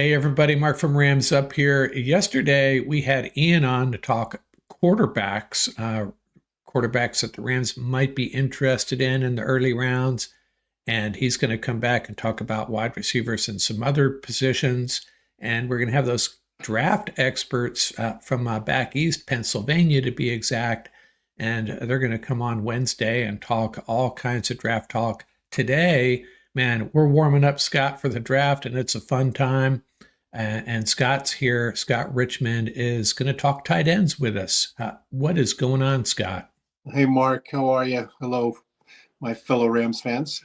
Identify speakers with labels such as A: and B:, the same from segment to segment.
A: Hey everybody, Mark from Rams up here. Yesterday we had Ian on to talk quarterbacks, quarterbacks that the Rams might be interested in the early rounds, and he's going to come back and talk about wide receivers and some other positions. And we're going to have those draft experts from back east, Pennsylvania to be exact, and they're going to come on Wednesday and talk all kinds of draft talk. Today, man, we're warming up Scott for the draft, and it's a fun time. And Scott's here. Scott Richmond is going to talk tight ends with us. What is going on, Scott?
B: Hey, Mark, how are you? Hello, my fellow Rams fans.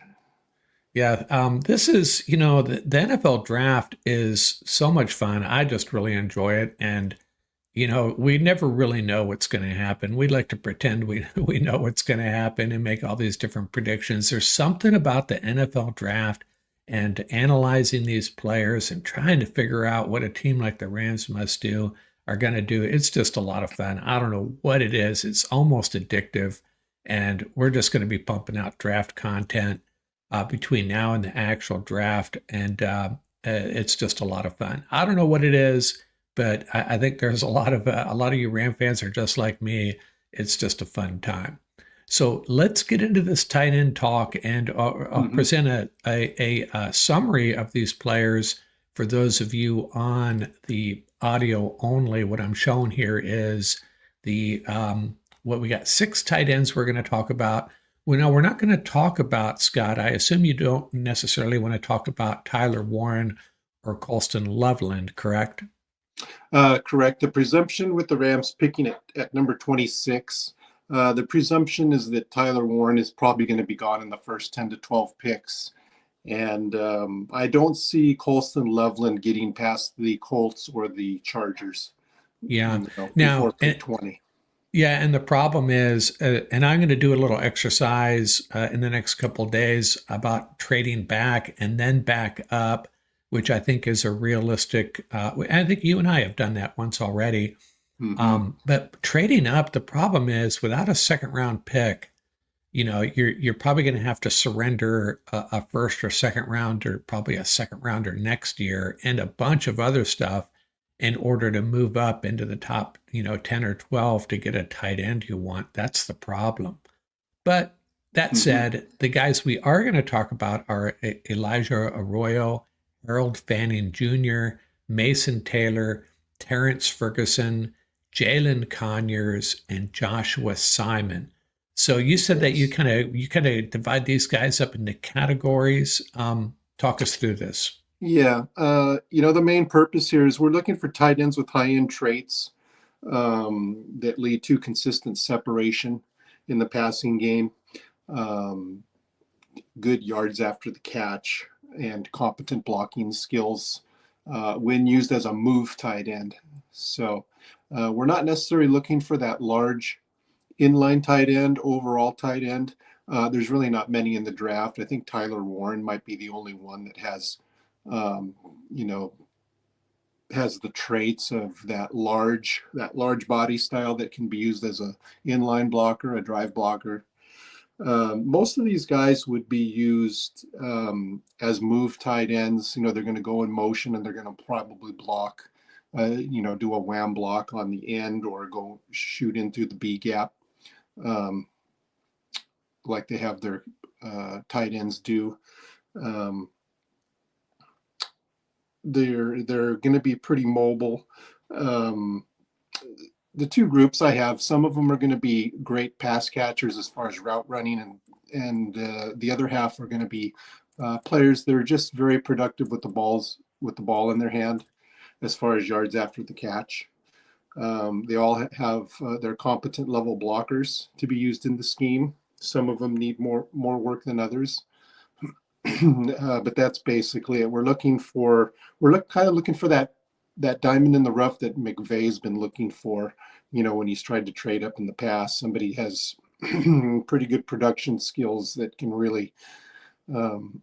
A: Yeah, this is, the NFL draft is so much fun. I just really enjoy it. And, we never really know what's going to happen. We like to pretend we know what's going to happen and make all these different predictions. There's something about the NFL draft and analyzing these players and trying to figure out what a team like the Rams must do are going to do. It's just a lot of fun. I don't know what it is. It's almost addictive. And we're just going to be pumping out draft content between now and the actual draft. And it's just a lot of fun. I don't know what it is, but I think there's a lot of you Ram fans are just like me. It's just a fun time. So let's get into this tight end talk, and I'll
B: hmm
A: present a summary of these players for those of you on the audio only. What I'm showing here is the what we got, six tight ends we're going to talk about. Well, no, we're not going to talk about Scott. I assume you don't necessarily want to talk about Tyler Warren or Colston Loveland, correct?
B: Correct. The presumption with the Rams picking at number 26, the presumption is that Tyler Warren is probably going to be gone in the first 10 to 12 picks. And I don't see Colston Loveland getting past the Colts or the Chargers,
A: Yeah.
B: before
A: Now,
B: pick 20.
A: yeah, and the problem is, and I'm going to do a little exercise in the next couple of days about trading back and then back up, which I think is a realistic. I think you and I have done that once already.
B: hmm
A: But trading up, the problem is without a second round pick, you're probably going to have to surrender a first or second rounder, probably a second rounder next year, and a bunch of other stuff in order to move up into the top, 10 or 12 to get a tight end you want. That's the problem. But that
B: hmm
A: said, the guys we are going to talk about are Elijah Arroyo, Harold Fannin Jr., Mason Taylor, Terrence Ferguson, Jalen Conyers, and Joshua Simon. So you said that you
B: Yes.
A: kind of divide these guys up into categories. Talk us through this.
B: Yeah. The main purpose here is we're looking for tight ends with high end traits that lead to consistent separation in the passing game, um, good yards after the catch, and competent blocking skills when used as a move tight end. So we're not necessarily looking for that large inline tight end, overall tight end. There's really not many in the draft. I think Tyler Warren might be the only one that um, you know, has the traits of that large body style that can be used as a inline blocker, a drive blocker. Most of these guys would be used as move tight ends. They're going to go in motion and they're going to probably block, do a wham block on the end or go shoot in through the B gap, um, like they have their tight ends do. Um, they're going to be pretty mobile. Um, the two groups I have, some of them are going to be great pass catchers as far as route running, and the other half are going to be players that are just very productive with the ball in their hand as far as yards after the catch. They all have their competent level blockers to be used in the scheme. Some of them need more work than others. But that's basically it. Kind of looking for that diamond in the rough that McVay's been looking for. When he's tried to trade up in the past, somebody has pretty good production skills that can really um,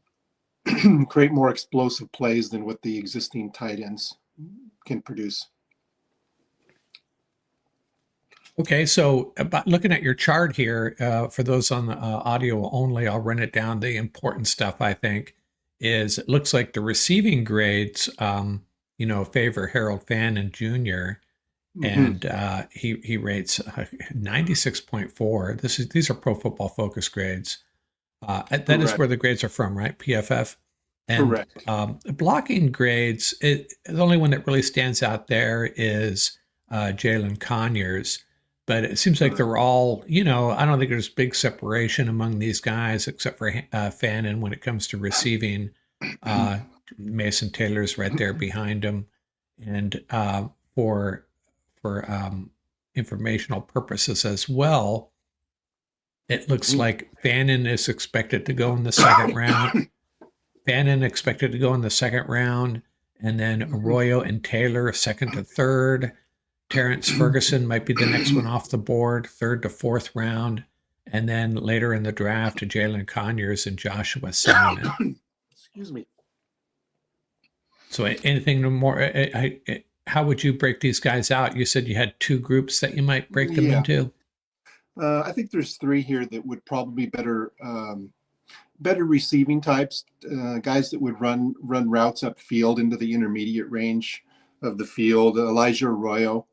B: create more explosive plays than what the existing tight ends can produce.
A: Okay, so about looking at your chart here, for those on the audio only, I'll run it down. The important stuff, I think, is it looks like the receiving grades. favor Harold Fannin Jr.
B: Hmm.
A: and he rates 96.4. These are Pro Football Focus grades. That is
B: Correct.
A: where the grades are from, right? PFF. And
B: Correct.
A: blocking grades, the only one that really stands out there is Jalen Conyers. But it seems like
B: Correct.
A: they're all, I don't think there's big separation among these guys except for Fannin when it comes to receiving. Uh, Mason Taylor's right there behind him. And for informational purposes as well, it looks like Fannin is expected to go in the second round. Fannin expected to go in the second round, and then Arroyo and Taylor second to third. Terrence Ferguson might be the next one off the board, third to fourth round, and then later in the draft, Jalen Conyers and Joshua Simon.
B: Excuse me.
A: So, anything more? How would you break these guys out? You said you had two groups that you might break them
B: Yeah.
A: into.
B: I think there's three here that would probably better receiving types, guys that would run routes upfield into the intermediate range of the field. Elijah Arroyo,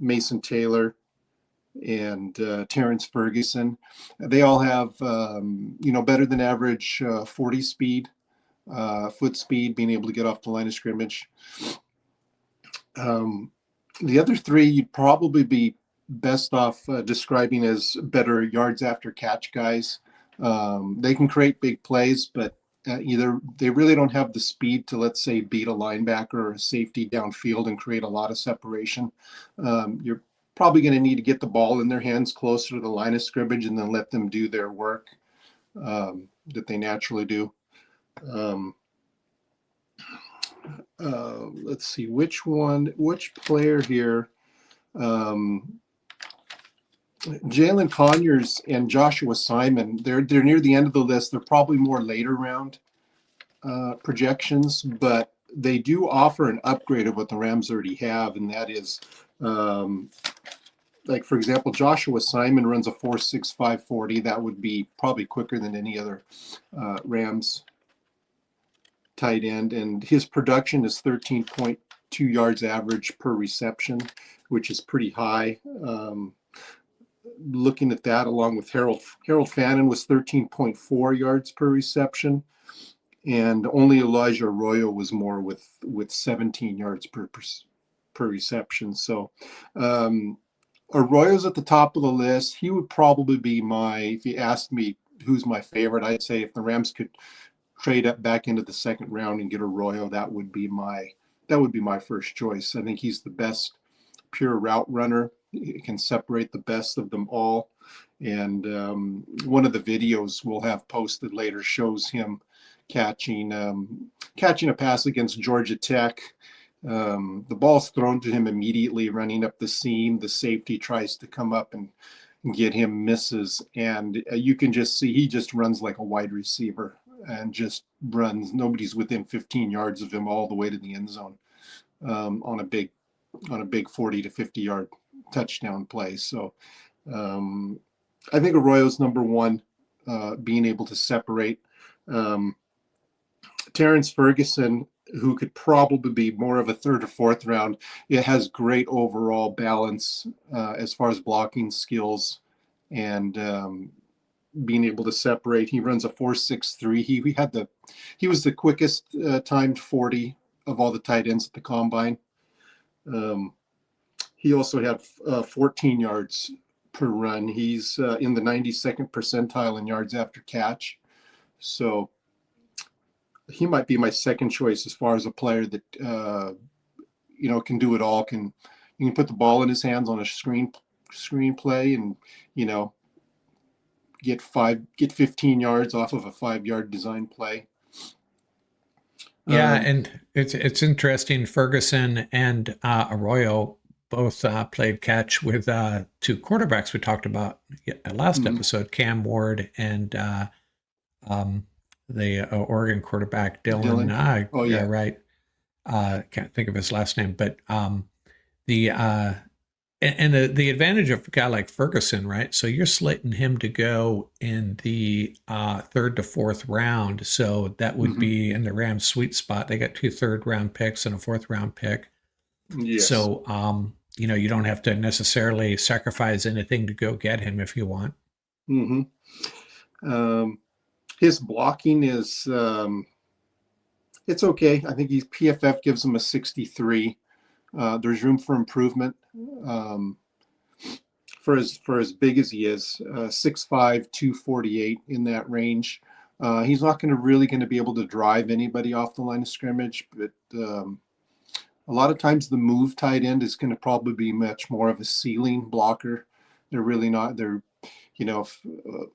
B: Mason Taylor, and Terrence Ferguson. They all have better than average 40 speed, foot speed, being able to get off the line of scrimmage. The other three you'd probably be best off describing as better yards after catch guys. They can create big plays, but either they really don't have the speed to, let's say, beat a linebacker or a safety downfield and create a lot of separation. You're probably going to need to get the ball in their hands closer to the line of scrimmage and then let them do their work that they naturally do. Um, let's see which player here. Um, Jalen Conyers and Joshua Simon, they're near the end of the list. They're probably more later round projections, but they do offer an upgrade of what the Rams already have, and that is, like for example, Joshua Simon runs a 4.65 40. That would be probably quicker than any other Rams tight end, and his production is 13.2 yards average per reception, which is pretty high. Looking at that, along with Harold Fannin was 13.4 yards per reception, and only Elijah Arroyo was more with 17 yards per reception. So Arroyo's at the top of the list. He would probably be if you asked me who's my favorite, I'd say if the Rams could trade up back into the second round and get Arroyo, that would be my first choice. I think he's the best pure route runner. He can separate the best of them all. And one of the videos we'll have posted later shows him catching a pass against Georgia Tech. The ball's thrown to him immediately, running up the seam. The safety tries to come up and get him, misses, and you can just see he just runs like a wide receiver and just runs. Nobody's within 15 yards of him all the way to the end zone on a big 40 to 50 yard touchdown play. So I think Arroyo's number one, being able to separate. Terrence Ferguson, who could probably be more of a third or fourth round, it has great overall balance as far as blocking skills and being able to separate. He runs a 4.63. He was the quickest timed 40 of all the tight ends at the combine. He also had 14 yards per run. He's in the 92nd percentile in yards after catch. So he might be my second choice as far as a player that can do it all. You can put the ball in his hands on a screenplay and get 15 yards off of a 5 yard design play.
A: Yeah, and it's interesting. Ferguson and Arroyo both played catch with two quarterbacks we talked about last
B: Mm-hmm.
A: episode, Cam Ward and um, the Oregon quarterback Dylan.
B: Dylan. Oh
A: Yeah,
B: yeah.
A: right. Can't think of his last name, but the And the advantage of a guy like Ferguson, right? So you're slating him to go in the third to fourth round. So that would
B: Hmm.
A: be in the Rams' sweet spot. They got two third round picks and a fourth round pick.
B: Yes.
A: So, you don't have to necessarily sacrifice anything to go get him if you want.
B: Hmm. Um, his blocking is it's okay. I think he's PFF gives him a 63. There's room for improvement. Um, for as big as he is, 6'5", 248 in that range. He's not going to really going to be able to drive anybody off the line of scrimmage, but a lot of times the move tight end is going to probably be much more of a ceiling blocker. They're really not. They're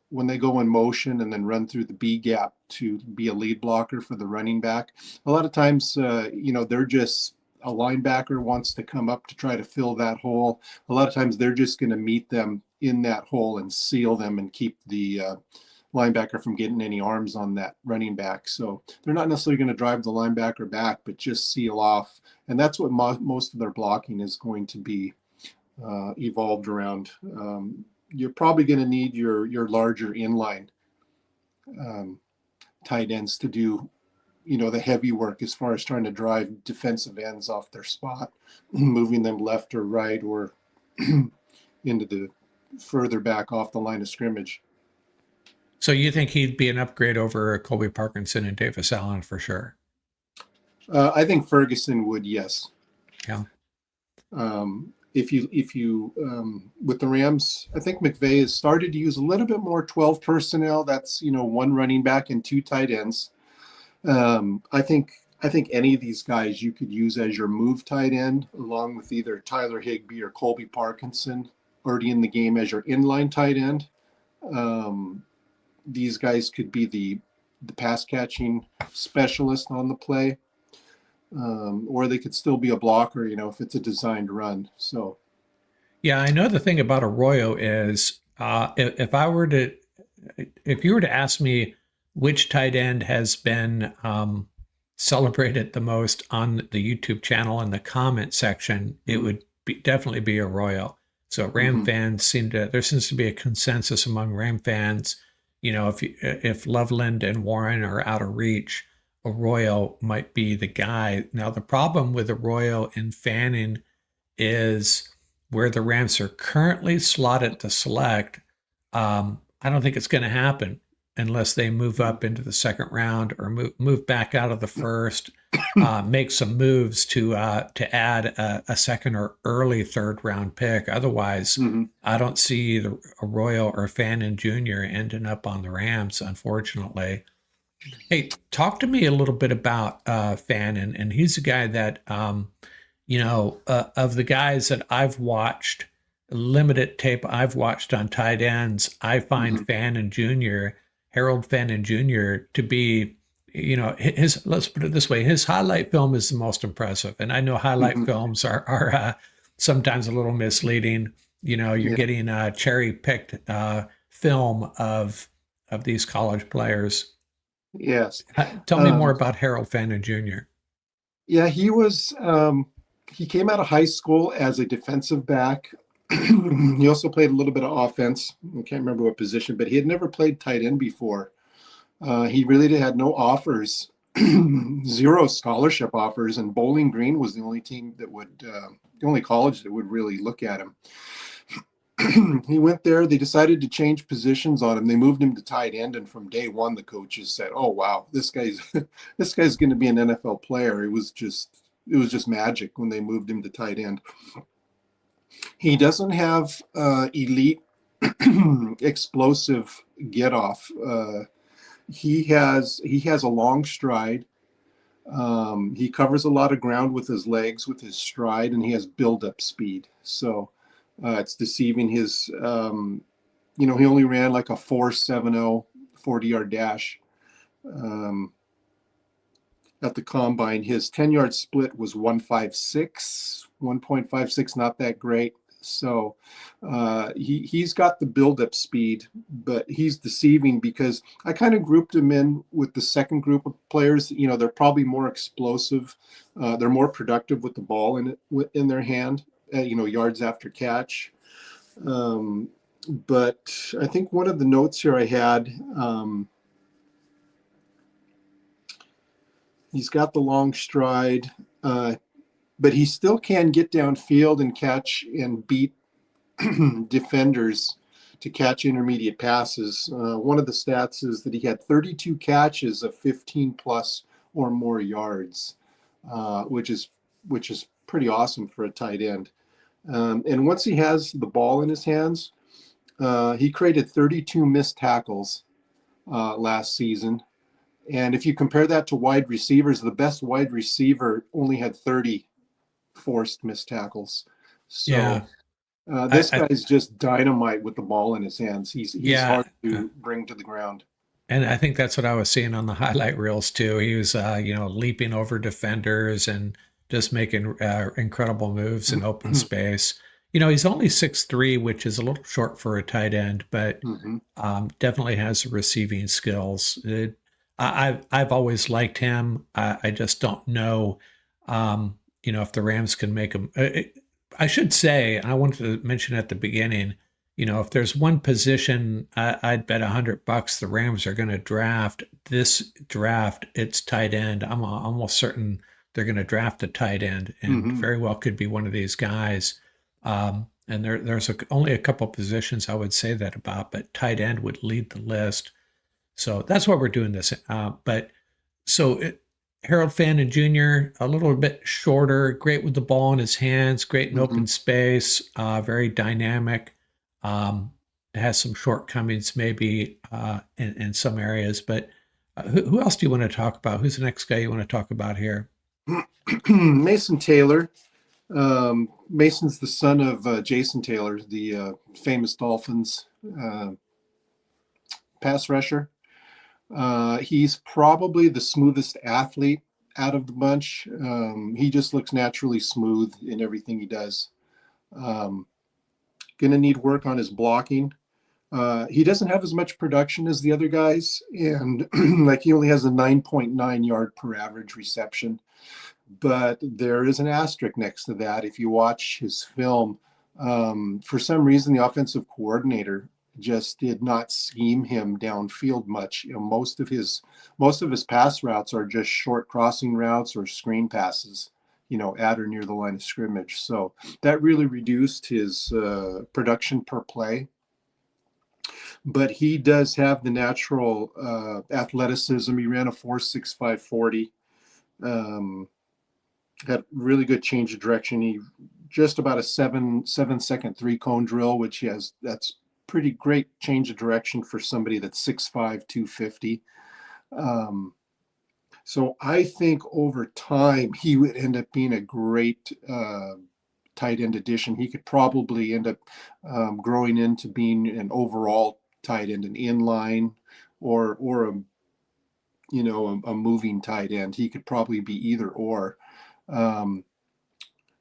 B: when they go in motion and then run through the B gap to be a lead blocker for the running back, a lot of times, they're just a linebacker wants to come up to try to fill that hole. A lot of times they're just going to meet them in that hole and seal them and keep the linebacker from getting any arms on that running back. So they're not necessarily going to drive the linebacker back, but just seal off. And that's what most of their blocking is going to be evolved around. You're probably going to need your larger inline um, tight ends to do the heavy work as far as trying to drive defensive ends off their spot, moving them left or right or into the further back off the line of scrimmage.
A: So you think he'd be an upgrade over Colby Parkinson and Davis Allen for sure?
B: I think Ferguson would, yes.
A: Yeah.
B: If you with the Rams, I think McVay has started to use a little bit more 12 personnel. That's one running back and two tight ends. I think any of these guys you could use as your move tight end, along with either Tyler Higbee or Colby Parkinson, already in the game as your inline tight end. Um, these guys could be the pass catching specialist on the play, or they could still be a blocker, if it's a designed run. So,
A: Yeah, I know the thing about Arroyo is if you were to ask me which tight end has been celebrated the most on the YouTube channel in the comment section, it
B: mm,
A: would definitely be Arroyo. So Ram
B: mm-hmm,
A: fans there seems to be a consensus among Ram fans. If Loveland and Warren are out of reach, Arroyo might be the guy. Now the problem with Arroyo and Fannin is where the Rams are currently slotted to select. I don't think it's going to happen unless they move
B: mm-hmm,
A: up into the second round or move back out of the first, make some moves to add a second or early third round pick. Otherwise,
B: mm-hmm.
A: I don't see the Arroyo or Fannin Jr. ending up on the Rams, unfortunately. Hey, talk to me a little bit about Fannin, and he's a guy that of the guys that I've watched, limited tape I've watched on tight ends, I find
B: Mm-hmm.
A: Fannin Jr., Harold Fannin Jr., to be, his, let's put it this way, his highlight film is the most impressive. And I know highlight
B: Mm-hmm.
A: films are sometimes a little misleading. You're
B: Yeah.
A: getting a cherry picked film of these college players.
B: Yes.
A: Tell me more
B: Um,
A: about Harold Fannin Jr.
B: yeah, he came out of high school as a defensive back. He also played a little bit of offense. I can't remember what position, but he had never played tight end before. He really had no offers, zero scholarship offers, and Bowling Green was the only team that the only college that would really look at him. He went there. They decided to change positions on him. They moved him to tight end, and from day one, the coaches said, "Oh wow, this guy's this guy's going to be an NFL player." It was just magic when they moved him to tight end. He doesn't have elite explosive get off. He has a long stride. He covers a lot of ground with his legs, with his stride, and he has build-up speed. So it's deceiving. He only ran like a 4.70 40-yard dash um, at the combine. His 10-yard split was 1.56, not that great. So he's got the build-up speed, but he's deceiving because I kind of grouped him in with the second group of players. They're probably more explosive. They're more productive with the ball in their hand. yards after catch. Um, but I think one of the notes here I had, he's got the long stride, but he still can get downfield and catch and beat defenders to catch intermediate passes. One of the stats is that he had 32 catches of 15 plus or more yards, which is pretty awesome for a tight end. And once he has the ball in his hands, he created 32 missed tackles last season. And if you compare that to wide receivers, the best wide receiver only had 30 forced missed tackles.
A: Yeah.
B: So
A: I,
B: this
A: I
B: guy's just dynamite with the ball in his hands. He's
A: yeah.
B: hard to bring to the ground.
A: And I think that's what I was seeing on the highlight reels too. He was, leaping over defenders and just making incredible moves in open space. He's only 6'3", which is a little short for a tight end, but
B: Mm-hmm.
A: definitely has receiving skills. I've always liked him. I just don't know, if the Rams can make him. I should say, and I wanted to mention at the beginning, if there's one position I'd bet $100 the Rams are going to draft this draft, it's tight end. I'm almost certain they're going to draft a tight end, and
B: Mm-hmm.
A: very well could be one of these guys. And there's only a couple positions I would say that about, but tight end would lead the list. So that's why we're doing this. But so it, Harold Fannin Jr., a little bit shorter, great with the ball in his hands, great in
B: Mm-hmm.
A: open space, very dynamic. Has some shortcomings maybe in some areas, but who else do you want to talk about? Who's the next guy you want to talk about here?
B: Mason Taylor. Mason's the son of Jason Taylor, the famous Dolphins uh, pass rusher. He's probably the smoothest athlete out of the bunch. He just looks naturally smooth in everything he does. Um, Going to need work on his blocking. He doesn't have as much production as the other guys, and like he only has a 9.9 yard per average reception. But there is an asterisk next to that. If you watch his film, for some reason, the offensive coordinator just did not scheme him downfield much. Most of his pass routes are just short crossing routes or screen passes, at or near the line of scrimmage. So that really reduced his production per play. But he does have the natural athleticism. He ran a 4.65 40. Um, had really good change of direction. He just about a 7 second 3 cone drill, which he has. That's pretty great change of direction for somebody that's 6'5", 250. Um, so I think over time he would end up being a great tight end addition. He could probably end up growing into being an overall tight end, an inline, or a moving tight end. He could probably be either or. Um,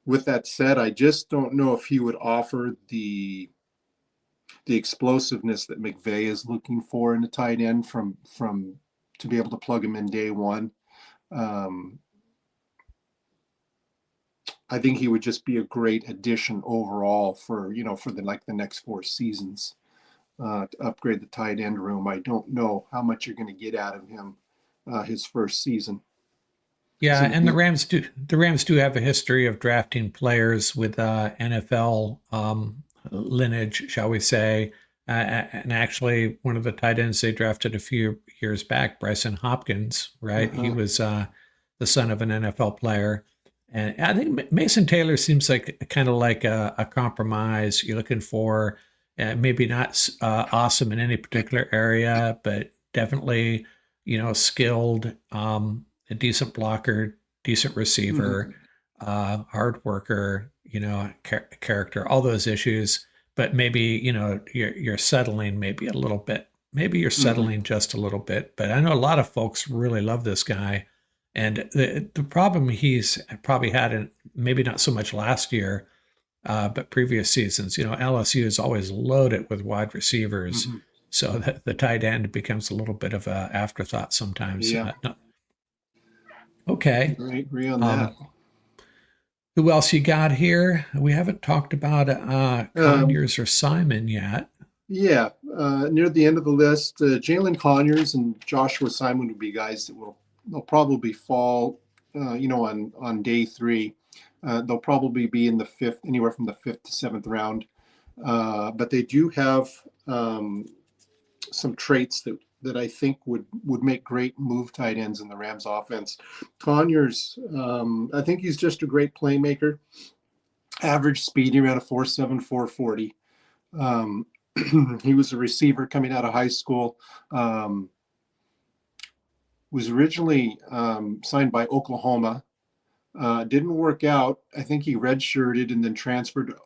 B: with that said, I just don't know if he would offer the explosiveness that McVay is looking for in a tight end from to be able to plug him in day one. Um, I think he would just be a great addition overall for the next 4 seasons to upgrade the tight end room. I don't know how much you're going to get out of him his first season.
A: Yeah,
B: Seems
A: and the
B: like,
A: Rams do have a history of drafting players with NFL lineage, shall we say? And actually, one of the tight ends they drafted a few years back, Bryson Hopkins, right? He
B: uh-huh.
A: was the son of an NFL player, and I think Mason Taylor seems like kind of like a compromise. You're looking for maybe not awesome in any particular area, but definitely skilled. A decent blocker, decent receiver,
B: Mm-hmm.
A: hard worker, character, all those issues. But maybe you're settling maybe a little bit. Maybe you're
B: Mm-hmm.
A: settling just a little bit. But I know a lot of folks really love this guy, and the problem he's probably had, in maybe not so much last year, but previous seasons. LSU is always loaded with wide receivers,
B: Mm-hmm.
A: so that the tight end becomes a little bit of a afterthought sometimes.
B: Yeah,
A: No, okay.
B: I agree on
A: Um,
B: that.
A: Who else you got here? We haven't talked about
B: Um,
A: Conyers or Simon yet.
B: yeah, near the end of the list, Jalen Conyers and Joshua Simon would be guys that they'll probably fall, on day three. They'll probably be in the fifth, anywhere from the fifth to seventh round. But they do have some traits that I think would make great move tight ends in the Rams offense. Conyers, I think he's just a great playmaker. Average speed, he ran a 4.7, 4.40. Um, he was a receiver coming out of high school. Was originally signed by Oklahoma. Didn't work out. I think he redshirted and then transferred to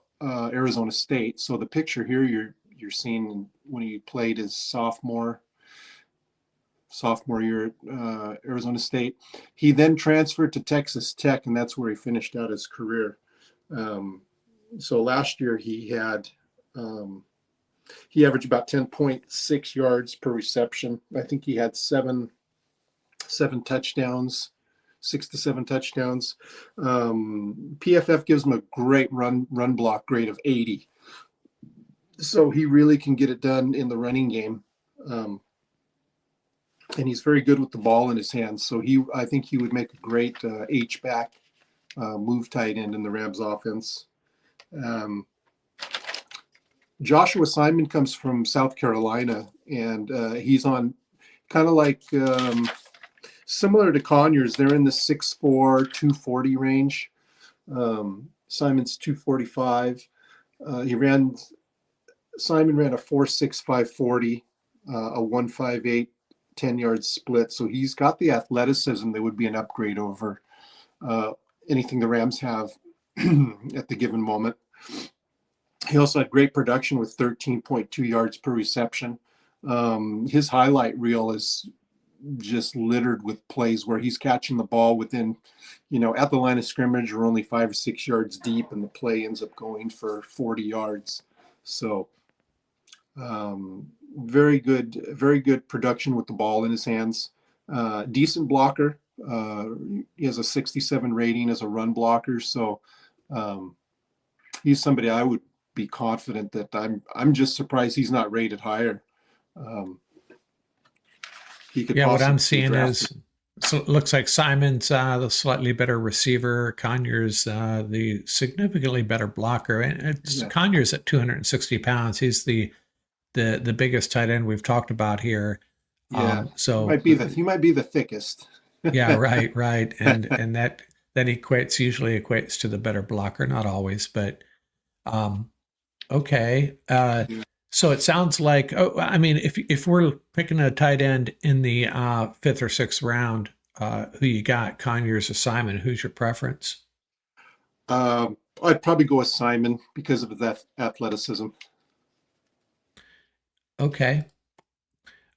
B: Arizona State. So the picture here you're seeing when he played his sophomore year at Arizona State. He then transferred to Texas Tech, and that's where he finished out his career. Um, so last year he averaged about 10.6 yards per reception. I think he had seven touchdowns, 6 to 7 touchdowns. PFF gives him a great run block grade of 80. So he really can get it done in the running game. And he's very good with the ball in his hands. So I think he would make a great H back move tight end in the Rams offense. Um, Joshua Simon comes from South Carolina, and he's on kind of like similar to Conyers. They're in the 6'4", 240 range. Simon's 245. Simon ran a 4.6, 540, a 1.58, 10-yard split. So he's got the athleticism that would be an upgrade over anything the Rams have at the given moment. He also had great production with 13.2 yards per reception. His highlight reel is just littered with plays where he's catching the ball within, at the line of scrimmage or only 5 or 6 yards deep, and the play ends up going for 40 yards. So very good production with the ball in his hands. Decent blocker. He has a 67 rating as a run blocker. So he's somebody I would be confident that I'm just surprised he's not rated higher. Um, he could
A: Yeah, what
B: possibly
A: I'm
B: be
A: seeing
B: drafted.
A: is so it looks like Simon's the slightly better receiver, Conyers the significantly better blocker, and it's
B: Yeah,
A: Conyers at 260 pounds. He's the biggest tight end we've talked about here.
B: yeah.
A: So
B: He might be the thickest.
A: yeah, right, and that equates usually equates to the better blocker, not always, but um, okay. So it sounds like, oh, I mean, if we're picking a tight end in the fifth or sixth round, who you got, Conyers or Simon? Who's your preference?
B: I'd probably go with Simon because of that athleticism.
A: Okay.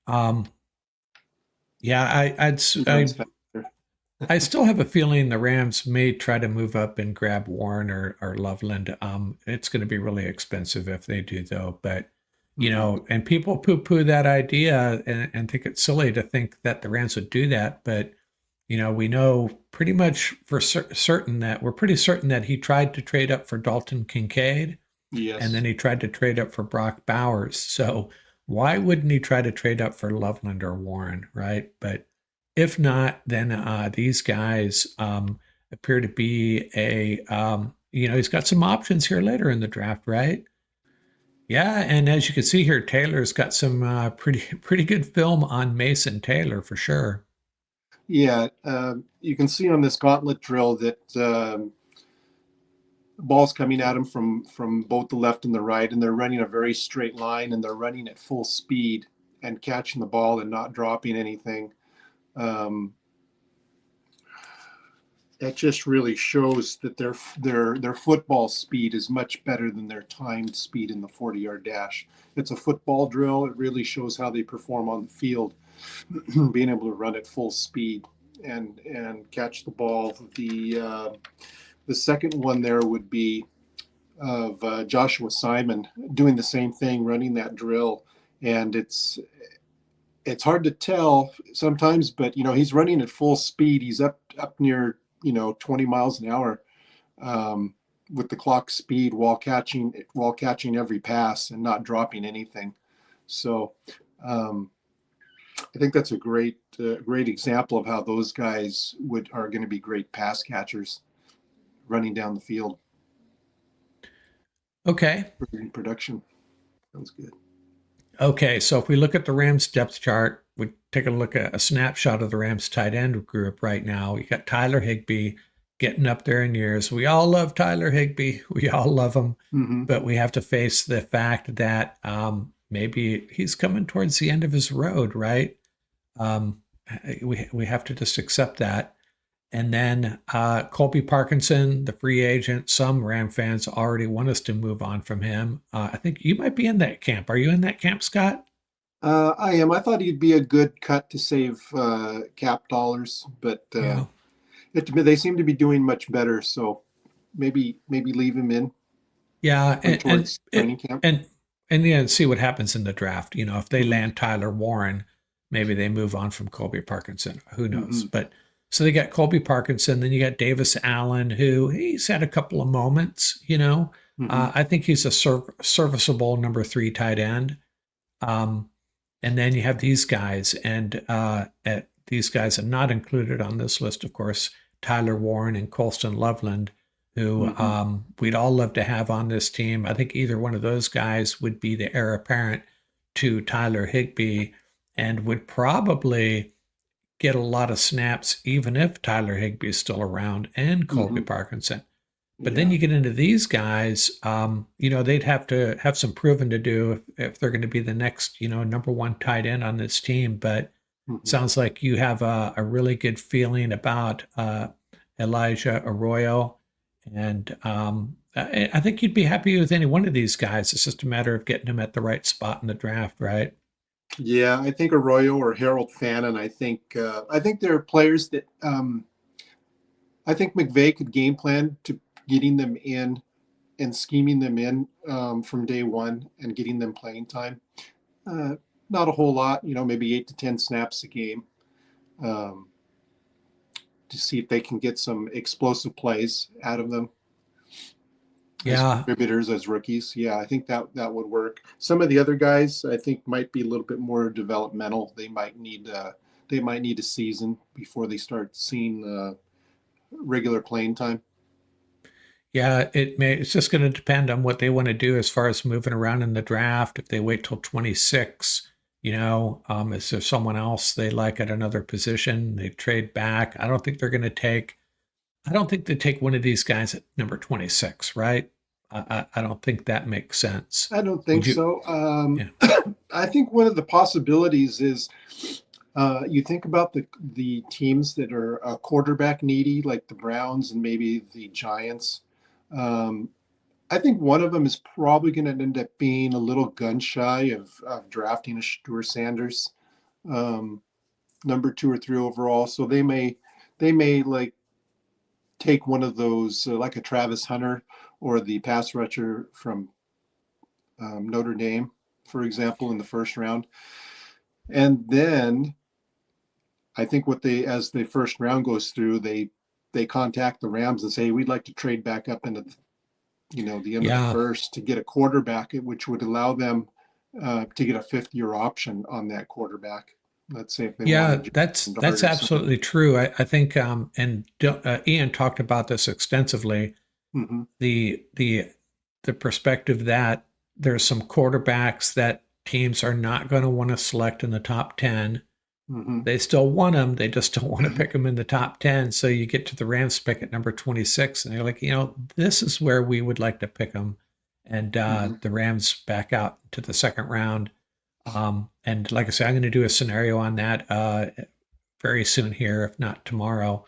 A: Um, yeah,
B: He runs faster.
A: I still have a feeling the Rams may try to move up and grab Warren or Loveland. It's going to be really expensive if they do, though. But
B: Mhm.
A: and people poo-poo that idea and think it's silly to think that the Rams would do that. But we know pretty much for certain that we're pretty certain that he tried to trade up for Dalton Kincaid, and
B: Yes.
A: then he tried to trade up for Brock Bowers. So why wouldn't he try to trade up for Loveland or Warren, right? But if not, then these guys appear to be he's got some options here later in the draft, right? Yeah, and as you can see here, Taylor's got some pretty good film on Mason Taylor for sure.
B: Yeah. You can see on this gauntlet drill that the ball's coming at them from both the left and the right, and they're running a very straight line, and they're running at full speed and catching the ball and not dropping anything. Um, it just really shows that their football speed is much better than their timed speed in the 40-yard dash. It's a football drill. It really shows how they perform on the field, being able to run at full speed and catch the ball. The second one there would be of Joshua Simon doing the same thing, running that drill, and it's hard to tell sometimes, but he's running at full speed. He's up near 20 miles an hour. with the clock speed while catching every pass and not dropping anything. So um, I think that's a great example of how those guys would are going to be great pass catchers running down the field
A: Okay.
B: in production. Sounds good.
A: Okay, so if we look at the Rams depth chart, we take a look at a snapshot of the Rams tight end group right now. You got Tyler Higbee getting up there in years. We all love Tyler Higbee. We all love him,
B: Mm-hmm.
A: but we have to face the fact that maybe he's coming towards the end of his road, right? Um, we have to just accept that. And then Colby Parkinson, the free agent. Some Ram fans already want us to move on from him. I think you might be in that camp. Are you in that camp, Scott?
B: I am. I thought he'd be a good cut to save cap dollars, but
A: Yeah.
B: they seem to be doing much better. So maybe leave him in
A: Yeah,
B: going towards training camp.
A: and and yeah, see what happens in the draft. If they
B: Mm-hmm.
A: land Tyler Warren, maybe they move on from Colby Parkinson. Who knows?
B: Mm-hmm.
A: But so they got Colby Parkinson, then you got Davis Allen, who he's had a couple of moments.
B: Mm-hmm.
A: I think he's a serviceable number three tight end. Um, and then you have these guys, and these guys are not included on this list, of course. Tyler Warren and Colston Loveland, who
B: Mm-hmm.
A: we'd all love to have on this team. I think either one of those guys would be the heir apparent to Tyler Higbee and would probably get a lot of snaps, even if Tyler Higbee is still around and Colby
B: Mm-hmm.
A: Parkinson. But then
B: Yeah.
A: you get into these guys, they'd have to have some proving to do if they're going to be the next, number one tight end on this team. But
B: Mm-hmm.
A: sounds like you have a really good feeling about Elijah Arroyo. And I think you'd be happy with any one of these guys. It's just a matter of getting them at the right spot in the draft, right?
B: Yeah, I think Arroyo or Harold Fannin. I think there are players that I think McVay could game plan to getting them in and scheming them in from day one and getting them playing time. Uh, Not a whole lot, maybe 8 to 10 snaps a game um, to see if they can get some explosive plays out of them as
A: Yeah.
B: contributors, as rookies. Yeah, I think that would work. Some of the other guys, I think, might be a little bit more developmental. They might need a season before they start seeing regular playing time.
A: Yeah, it's just going to depend on what they want to do as far as moving around in the draft. If they wait till 26, is there someone else they like at another position? They trade back. I don't think they take one of these guys at number 26, right? I don't think that makes sense.
B: I don't think
A: Would you?
B: so.
A: Yeah.
B: I think one of the possibilities is you think about the teams that are quarterback needy, like the Browns and maybe the Giants. Um, I think one of them is probably going to end up being a little gun shy of drafting a Stuart Sanders, um, number 2 or 3 overall. So they may like take one of those, like a Travis Hunter or the pass rusher from Notre Dame, for example, in the first round. And then I think as the first round goes through, they contact the Rams and say, we'd like to trade back up into the end of the
A: Yeah.
B: first to get a quarterback, which would allow them to get a 5th-year option on that quarterback. Let's say if they
A: Yeah,
B: wanted
A: that's
B: Dart or something.
A: absolutely true. I think, and Ian talked about this extensively.
B: Mm-hmm.
A: The perspective that there's some quarterbacks that teams are not going to want to select in the top 10.
B: Mm-hmm.
A: They still want them. They just don't want to pick them in the top 10. So you get to the Rams pick at number 26, and they're like, this is where we would like to pick them. And
B: Mm-hmm.
A: the Rams back out to the second round. And like I said, I'm going to do a scenario on that very soon here, if not tomorrow,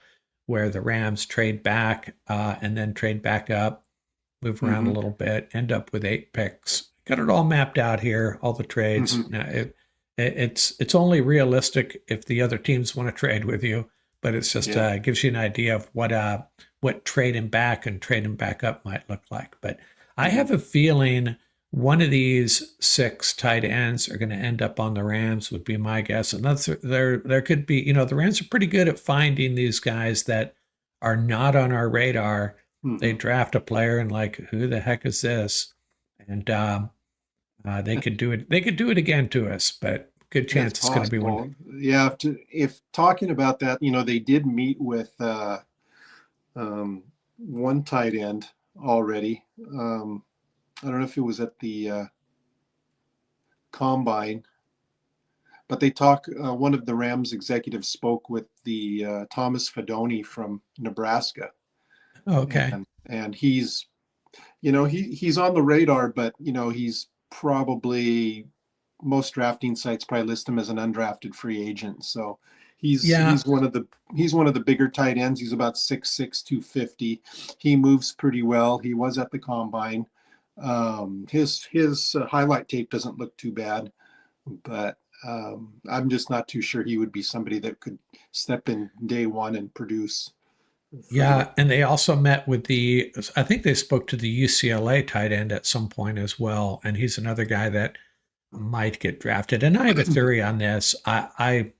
A: where the Rams trade back and then trade back up, move around a
B: Mm-hmm.
A: little bit, end up with 8 picks. Got it all mapped out here, all the trades.
B: Mm-hmm.
A: Now, it's only realistic if the other teams want to trade with you, but it's just
B: Yeah.
A: gives you an idea of what trading back and trading back up might look like. But I
B: Mm-hmm.
A: have a feeling one of these 6 tight ends are going to end up on the Rams, would be my guess. And there could be, the Rams are pretty good at finding these guys that are not on our radar they
B: Hmm.
A: draft a player and like, who the heck is this? And they could do it. They could do it again to us, but good
B: It's
A: chance it's going to be one.
B: possible. Yeah. If talking about that, they did meet with um, one tight end already. I don't know if it was at the combine, but they talk. One of the Rams executives spoke with the Thomas Fedoni from Nebraska,
A: Oh, okay.
B: and he's on the radar, but he's probably most drafting sites probably list him as an undrafted free agent. So he's
A: Yeah,
B: he's one of the he's one of the bigger tight ends. He's about 6'6", 250. He moves pretty well. He was at the combine. His highlight tape doesn't look too bad, but I'm just not too sure he would be somebody that could step in day one and produce for the.
A: yeah. And they also met with I think they spoke to the UCLA tight end at some point as well. And he's another guy that might get drafted. And I have a theory on this. I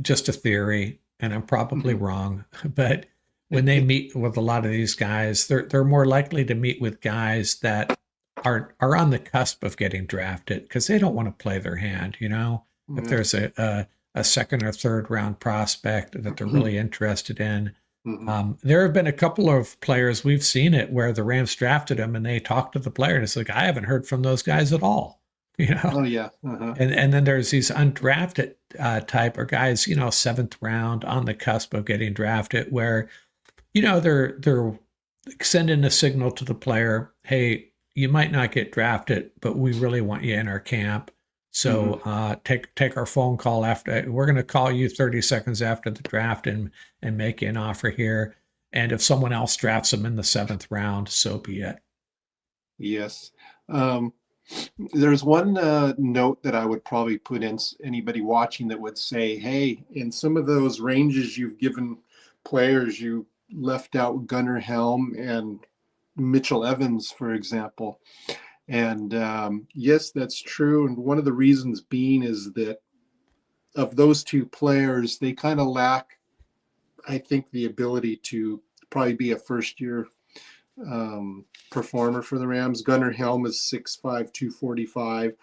A: just a theory, and I'm probably wrong, but when they meet with a lot of these guys, they're more likely to meet with guys that are on the cusp of getting drafted because they don't want to play their hand. If
B: Yeah.
A: there's a second or third round prospect that they're really interested in.
B: Mhm.
A: There have been a couple of players we've seen it where the Rams drafted them and they talked to the player and it's like I haven't heard from those guys at all. You know,
B: Oh yeah. Uh-huh.
A: and then there's these undrafted type or guys, seventh round on the cusp of getting drafted, where they're sending a signal to the player, hey, you might not get drafted, but we really want you in our camp.
B: Hmm.
A: So take our phone call after. We're going to call you 30 seconds after the draft and make you an offer here. And if someone else drafts them in the seventh round, so be it.
B: Yes. Um, there's one note that I would probably put in anybody watching that would say, hey, in some of those ranges you've given players, you left out Gunnar Helm and Mitchell Evans, for example. And yes, that's true. And one of the reasons being is that of those two players, they kind of lack, I think, the ability to probably be a first year performer for the Rams. Gunnar Helm is 6'5", 245.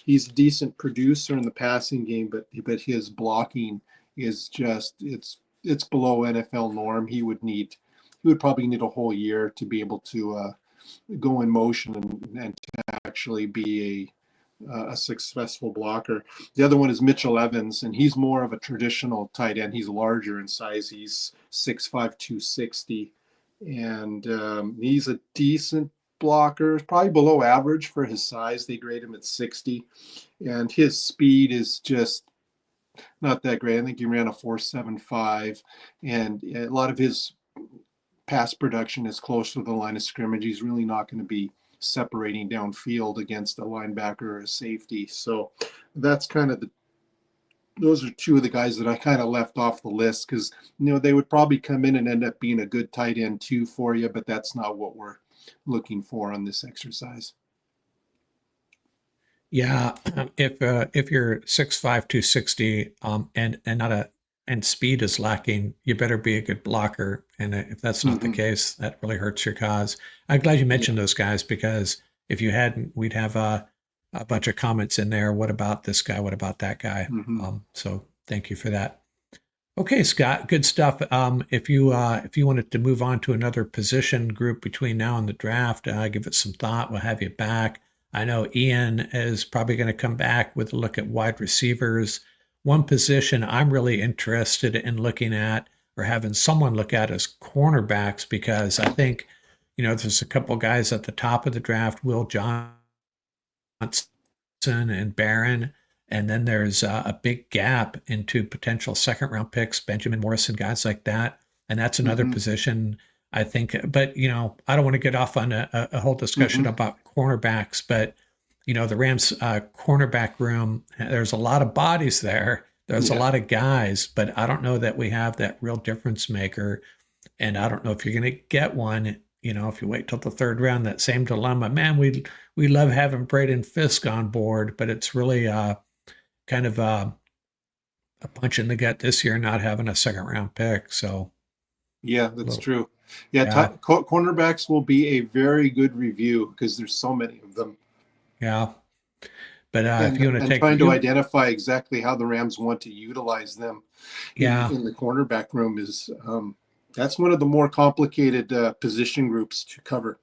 B: He's a decent producer in the passing game, but his blocking is just it's below NFL norm. He would probably need a whole year to be able to go in motion and to actually be a successful blocker. The other one is Mitchell Evans, and he's more of a traditional tight end. He's larger in size. He's 6'5", 260, and he's a decent blocker, probably below average for his size. They grade him at 60, and his speed is just not that great. I think he ran a 4.75, and a lot of his pass production is close to the line of scrimmage. He's really not going to be separating downfield against a linebacker or a safety. So that's kind of those are two of the guys that I kind of left off the list because they would probably come in and end up being a good tight end too for you, but that's not what we're looking for on this exercise.
A: Yeah, if you're 6'5", 260, and not a and speed is lacking, you better be a good blocker. And if that's not the
B: Mm-hmm.
A: case, that really hurts your cause. I'm glad you
B: Yeah.
A: mentioned those guys because if you hadn't, we'd have a bunch of comments in there. What about this guy? What about that guy?
B: Mm-hmm.
A: So thank you for that. Okay, Scott, good stuff. If you wanted to move on to another position group between now and the draft, give it some thought. We'll have you back. I know Ian is probably going to come back with a look at wide receivers. One position I'm really interested in looking at or having someone look at is cornerbacks because I think, there's a couple guys at the top of the draft, Will Johnson and Barron. And then there's a big gap into potential second round picks, Benjamin Morrison, guys like that. And that's another
B: Mm-hmm.
A: position I think. But, I don't want to get off on a whole discussion
B: Mm-hmm.
A: about cornerbacks, but, the Rams cornerback room, there's a lot of bodies there. There's a
B: Yeah.
A: lot of guys, but I don't know that we have that real difference maker. And I don't know if you're going to get one, if you wait till the third round, that same dilemma. Man, we love having Braden Fisk on board, but it's really kind of a punch in the gut this year not having a second round pick. So
B: Yeah,
A: a
B: that's
A: little
B: true. Yeah,
A: Yeah,
B: cornerbacks will be a very good review because there's so many of them,
A: yeah. But if
B: and
A: you want to take
B: trying to
A: you,
B: identify exactly how the Rams want to utilize them
A: yeah,
B: in the cornerback room is that's one of the more complicated position groups to cover.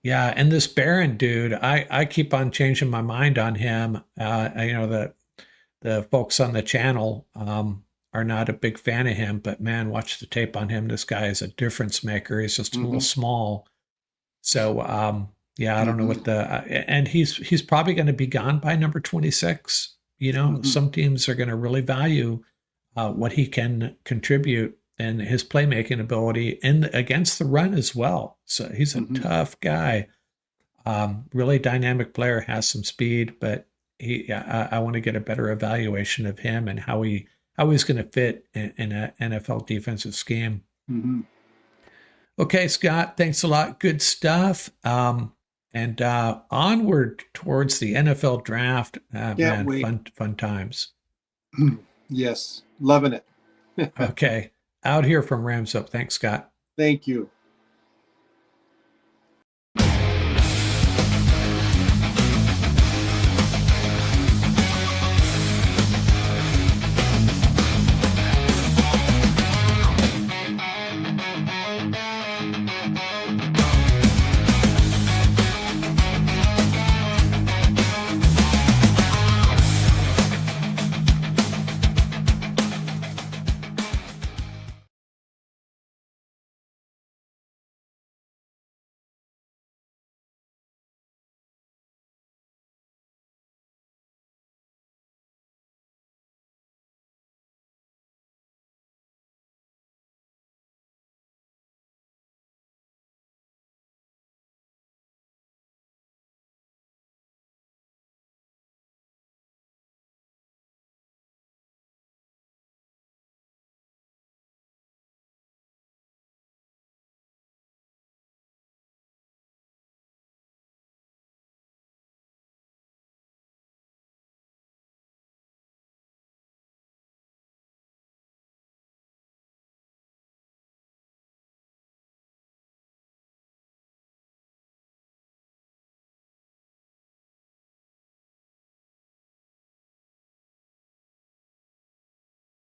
A: yeah. And this Barron dude, I keep on changing my mind on him. The folks on the channel are not a big fan of him, but man, watch the tape on him. This guy is a difference maker. He's just a little
B: Hmm.
A: small. So yeah, I don't know
B: Hmm.
A: what and he's probably going to be gone by number 26.
B: Hmm.
A: Some teams are going to really value what he can contribute and his playmaking ability and against the run as well. So he's a
B: Hmm.
A: tough guy. Really dynamic player, has some speed, but I want to get a better evaluation of him and how he's going to fit in an NFL defensive scheme.
B: Hmm.
A: Okay, Scott, thanks a lot. Good stuff. And onward towards the NFL draft.
B: Can't
A: Man,
B: wait.
A: fun times.
B: Yes, loving it.
A: Okay, out here from Rams Up. Thanks, Scott.
B: Thank you.